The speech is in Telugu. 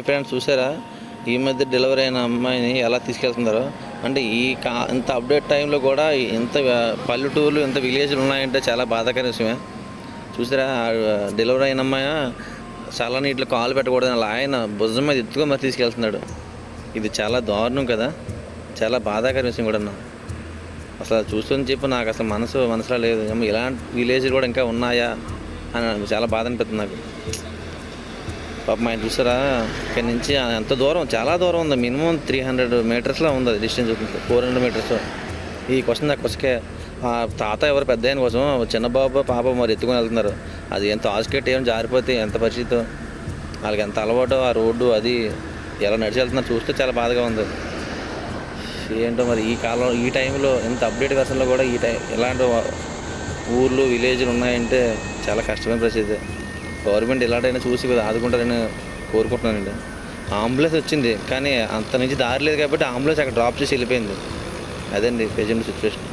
ఫ్రెండ్స్ చూసారా ఈ మధ్య డెలివరీ అయిన అమ్మాయిని ఎలా తీసుకెళ్తున్నారో. అంటే ఇంత అప్డేట్ టైంలో కూడా ఇంత పల్లెటూర్లు ఇంత విలేజ్లు ఉన్నాయంటే చాలా బాధాకర విషయమే. చూసారా డెలివరీ అయిన అమ్మాయి చాలా నీటిలో కాలు పెట్టకూడదు అలా ఆయన భుజం మీద ఎత్తుగా మరి తీసుకెళ్తున్నాడు. ఇది చాలా దారుణం కదా, చాలా బాధాకర విషయం కూడా. అసలు చూస్తుందని చెప్పి నాకు అసలు మనసులో లేదు. ఇలాంటి విలేజ్లు కూడా ఇంకా ఉన్నాయా అని చాలా బాధ అనిపిస్తుంది నాకు. పాపం ఆయన చూసారా ఇక్కడి నుంచి ఎంత దూరం, చాలా దూరం ఉంది. మినిమం 300 మీటర్స్లో ఉంది అది డిస్టెన్స్, 400 మీటర్స్. ఈ క్వశ్చన్ నాకు వస్తే ఆ తాత ఎవరు పెద్ద ఆయన కోసం చిన్న బాబు పాప మరి ఎత్తుకొని వెళ్తున్నారు. అది ఎంత ఆస్కెట్ ఏం జారిపోతే ఎంత పరిస్థితి, వాళ్ళకి ఎంత అలవాటు ఆ రోడ్డు అది ఎలా నడిచి వెళ్తున్నారు చూస్తే చాలా బాధగా ఉంది. ఏంటో మరి ఈ కాలం ఈ టైంలో ఇంత అప్డేట్ వెర్షన్లో కూడా ఇలాంటి ఊర్లు విలేజ్లు ఉన్నాయంటే చాలా కష్టమైన పరిస్థితి. గవర్నమెంట్ ఇలాంటివైనా చూసి ఆదుకుంటారని కోరుకుంటున్నానండి. అంబులెన్స్ వచ్చింది కానీ అంత నుంచి దారి లేదు కాబట్టి అంబులెన్స్ అక్కడ డ్రాప్ చేసి వెళ్ళిపోయింది. అదండి ప్రెజెంట్ సిచ్యువేషన్.